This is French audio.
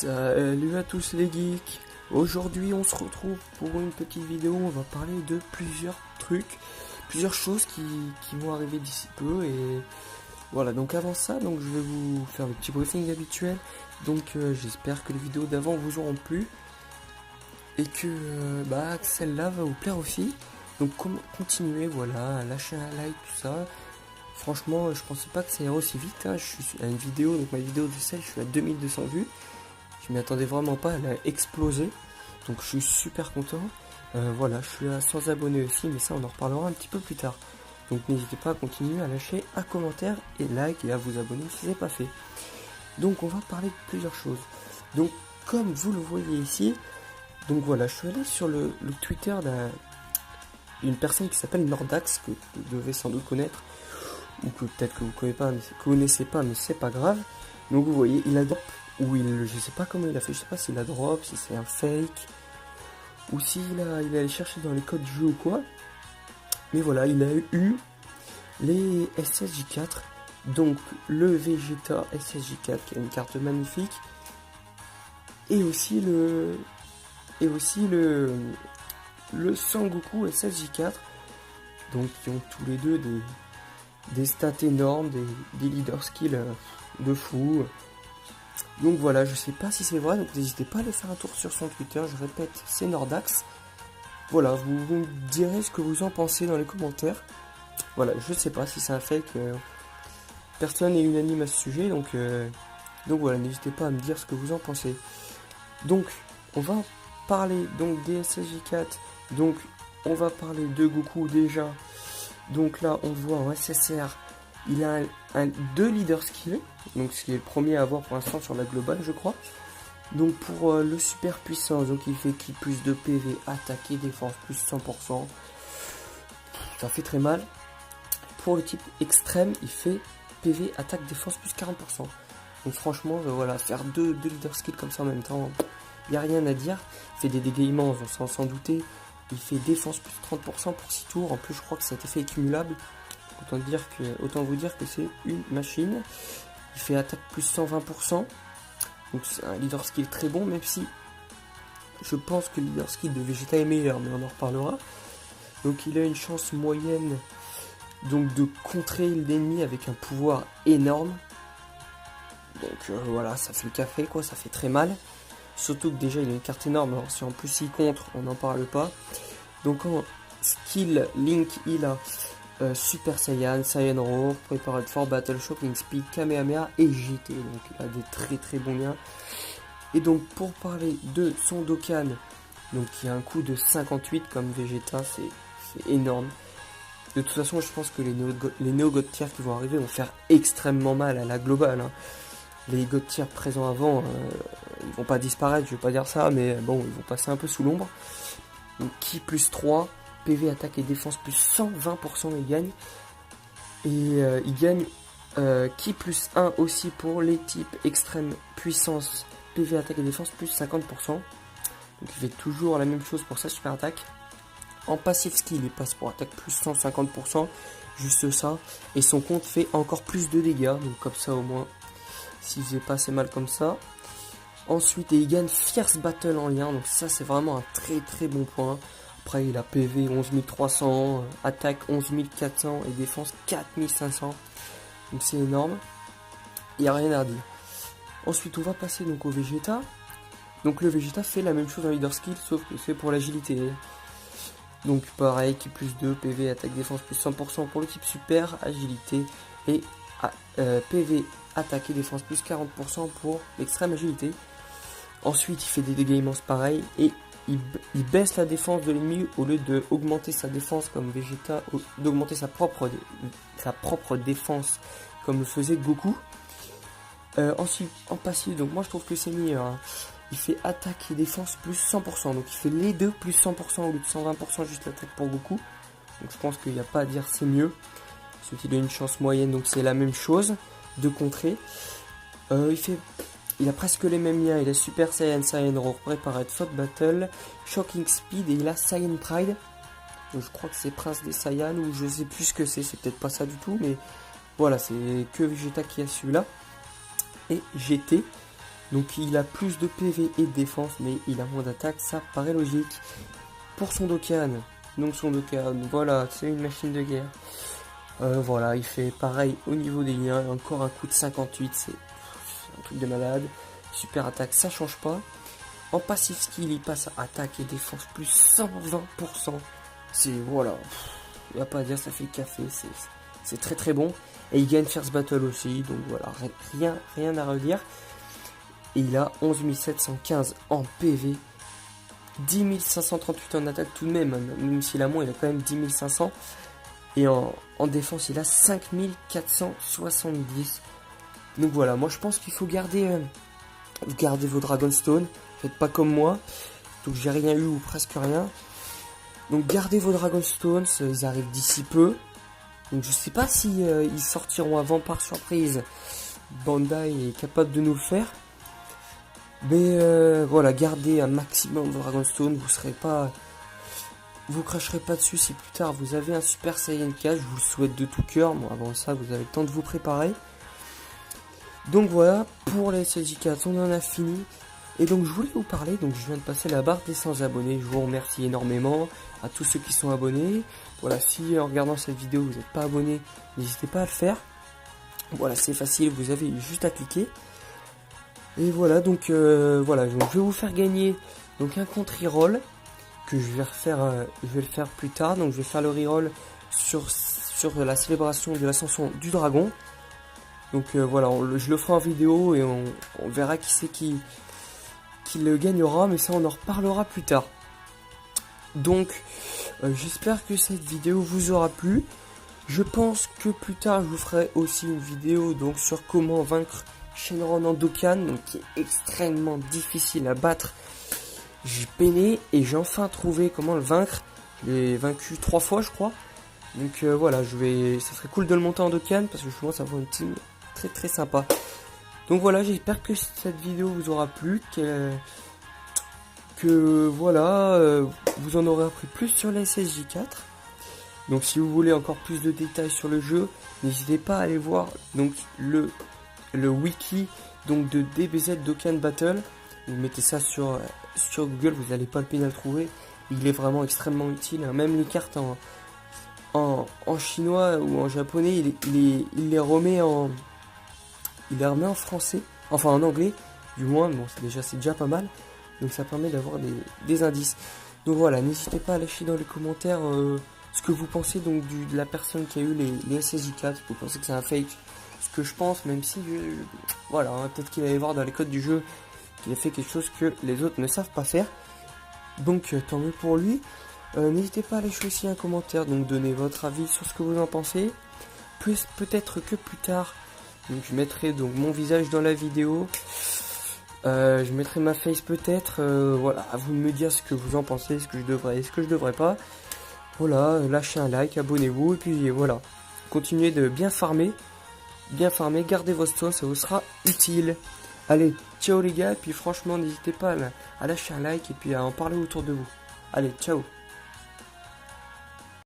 Salut à tous les geeks. Aujourd'hui on se retrouve pour une petite vidéo. On va parler de plusieurs trucs, plusieurs choses qui vont arriver d'ici peu. Et voilà, donc avant ça, donc je vais vous faire le petit briefing habituel. Donc j'espère que les vidéos d'avant vous auront plu et que celle-là va vous plaire aussi. Donc continuez, voilà, lâchez un like, tout ça. Franchement, je pensais pas que ça irait aussi vite, hein. Je suis à une vidéo, donc ma vidéo de celle, je suis à 2200 vues. Je m'y attendais vraiment pas, elle a explosé. Donc je suis super content. Voilà, je suis à 100 abonnés aussi, mais ça on en reparlera un petit peu plus tard. Donc n'hésitez pas à continuer à lâcher un commentaire et like et à vous abonner si ce n'est pas fait. Donc on va parler de plusieurs choses. Donc comme vous le voyez ici, donc voilà, je suis allé sur le Twitter d'une personne qui s'appelle Nordax, que vous devez sans doute connaître, ou que peut-être que vous connaissez pas, mais c'est pas grave. Donc vous voyez, il a drop, ou je sais pas comment il a fait, je sais pas s'il a drop, si c'est un fake, ou s'il est allé chercher dans les codes du jeu ou quoi. Mais voilà, il a eu les SSJ4, donc le Vegeta SSJ4 qui est une carte magnifique, et aussi le Sangoku SSJ4, donc qui ont tous les deux des stats énormes, des leader skills de fou. Donc voilà, je sais pas si c'est vrai, donc n'hésitez pas à aller faire un tour sur son Twitter, je répète, c'est Nordax. Voilà, vous me direz ce que vous en pensez dans les commentaires. Voilà, je sais pas si c'est un fake, personne n'est unanime à ce sujet, donc voilà, n'hésitez pas à me dire ce que vous en pensez. Donc, on va parler donc des SSJ4, donc on va parler de Goku déjà. Donc là, on voit en SSR, il a deux leader skills, donc ce qui est le premier à avoir pour l'instant sur la globale, je crois. Donc pour le super puissance, donc il fait qui plus de PV, attaque et défense plus 100%. Ça fait très mal. Pour le type extrême, il fait PV, attaque, défense plus 40%. Donc franchement, voilà, faire deux leader skills comme ça en même temps, il n'y a rien à dire. Il fait des dégâts immenses, sans douter. Il fait défense plus 30% pour 6 tours. En plus, je crois que cet effet est cumulable. Autant vous dire que c'est une machine. Il fait attaque plus 120%. Donc c'est un leader skill très bon, même si je pense que le leader skill de Vegeta est meilleur, mais on en reparlera. Donc il a une chance moyenne donc de contrer l'ennemi avec un pouvoir énorme. Donc voilà, ça fait le café quoi, ça fait très mal. Surtout que déjà il a une carte énorme, alors si en plus il contre, on n'en parle pas. Donc en skill Link, il a Super Saiyan, Saiyan Roar, Prepared for Battle, Shocking Speed, Kamehameha et GT. Donc il a des très très bons liens. Et donc pour parler de son Dokkan, donc qui a un coût de 58 comme Vegeta, c'est énorme. De toute façon, je pense que les Neo God Tier qui vont arriver vont faire extrêmement mal à la globale, hein. Les God Tier présents avant, ils vont pas disparaître, je vais pas dire ça, mais bon, ils vont passer un peu sous l'ombre. Donc Ki plus 3, PV, attaque et défense plus 120%, il gagne. Et il gagne Ki plus 1 aussi pour les types extrême puissance, PV, attaque et défense plus 50%. Donc il fait toujours la même chose pour sa super attaque. En passif skill, il passe pour attaque plus 150%, juste ça. Et son compte fait encore plus de dégâts, donc comme ça au moins, s'il faisait pas assez mal comme ça. Ensuite, il gagne Fierce Battle en lien, donc ça c'est vraiment un très très bon point. Après, il a PV 11300, attaque 11400 et défense 4500. Donc c'est énorme. Il n'y a rien à dire. Ensuite, on va passer donc au Vegeta. Donc le Vegeta fait la même chose en leader skill, sauf que c'est pour l'agilité. Donc pareil, qui plus 2, PV, attaque, défense plus 100% pour le type super, agilité et PV, attaque et défense plus 40% pour l'extrême agilité. Ensuite, il fait des dégâts immenses pareil et il baisse la défense de l'ennemi au lieu d'augmenter sa défense comme Vegeta, d'augmenter sa propre défense comme le faisait Goku. Ensuite, en passif, donc moi je trouve que c'est meilleur, hein. Il fait attaque et défense plus 100%, donc il fait les deux plus 100% au lieu de 120% juste l'attaque pour Goku. Donc je pense qu'il n'y a pas à dire c'est mieux. Sauf qu'il a une chance moyenne, donc c'est la même chose de contrer. Il a presque les mêmes liens, il a Super Saiyan, Saiyan Roar, Prepared for Battle, Shocking Speed et il a Saiyan Pride. Donc je crois que c'est Prince des Saiyans ou je sais plus ce que c'est peut-être pas ça du tout, mais voilà, c'est que Vegeta qui a celui-là. Et GT. Donc il a plus de PV et de défense, mais il a moins d'attaque, ça paraît logique. Pour son Dokkan, donc son Dokkan, voilà, c'est une machine de guerre. Voilà, il fait pareil au niveau des liens, encore un coup de 58, c'est un truc de malade. Super attaque, ça change pas. En passif skill, il passe à attaque et défense plus 120%. C'est, voilà, il n'y a pas à dire, ça fait le café, c'est très très bon. Et il gagne First Battle aussi, donc voilà, rien à redire. Et il a 11 715 en PV, 10 538 en attaque tout de même s'il a moins, il a quand même 10 500. Et en défense, il a 5 470. Donc voilà, moi je pense qu'il faut garder vos Dragonstone. Faites pas comme moi, donc j'ai rien eu ou presque rien. Donc gardez vos Dragonstones, ils arrivent d'ici peu. Donc je sais pas si ils sortiront avant par surprise. Bandai est capable de nous le faire. Mais voilà, gardez un maximum de Dragonstone, vous cracherez pas dessus si plus tard vous avez un Super Saiyan 4, je vous le souhaite de tout cœur. Bon, avant ça, vous avez le temps de vous préparer. Donc voilà, pour les SSJ4, on en a fini. Et donc je voulais vous parler, donc je viens de passer la barre des 100 abonnés, je vous remercie énormément à tous ceux qui sont abonnés. Voilà, si en regardant cette vidéo vous n'êtes pas abonné, n'hésitez pas à le faire. Voilà, c'est facile, vous avez juste à cliquer. Et voilà, donc voilà, donc je vais vous faire gagner donc un compte reroll que je vais le faire plus tard. Donc je vais faire le reroll sur la célébration de l'ascension du dragon. Donc voilà, je le ferai en vidéo et on verra qui c'est qui le gagnera, mais ça on en reparlera plus tard. Donc j'espère que cette vidéo vous aura plu. Je pense que plus tard je vous ferai aussi une vidéo donc sur comment vaincre Shenron en Dokkan, donc qui est extrêmement difficile à battre. J'ai peiné et j'ai enfin trouvé comment le vaincre. Je l'ai vaincu 3 fois je crois. Donc voilà, ça serait cool de le monter en Dokkan parce que je pense avoir une team très très sympa. Donc voilà, j'espère que cette vidéo vous aura plu, que voilà, vous en aurez appris plus sur les SSJ4. Donc si vous voulez encore plus de détails sur le jeu, n'hésitez pas à aller voir donc le wiki donc de DBZ Dokkan Battle. Vous mettez ça sur Google, vous n'allez pas le peine à le trouver. Il est vraiment extrêmement utile, hein. Même les cartes en chinois ou en japonais, il les remet en français, enfin en anglais du moins. Bon, c'est déjà pas mal, donc ça permet d'avoir des indices. Donc voilà, n'hésitez pas à lâcher dans les commentaires ce que vous pensez donc de la personne qui a eu les SSJ4. Vous pensez que c'est un fake? Ce que je pense, même si voilà, hein, peut-être qu'il allait voir dans les codes du jeu qu'il a fait quelque chose que les autres ne savent pas faire. Donc tant mieux pour lui. N'hésitez pas à lâcher aussi un commentaire, donc donnez votre avis sur ce que vous en pensez. Peut-être que plus tard, donc je mettrai donc mon visage dans la vidéo. Je mettrai ma face peut-être. Voilà, à vous de me dire ce que vous en pensez, ce que je devrais et ce que je devrais pas. Voilà, lâchez un like, abonnez-vous et puis voilà. Continuez de bien farmer, gardez vos stones, ça vous sera utile. Allez, ciao les gars, et puis franchement n'hésitez pas à lâcher un like et puis à en parler autour de vous. Allez, ciao.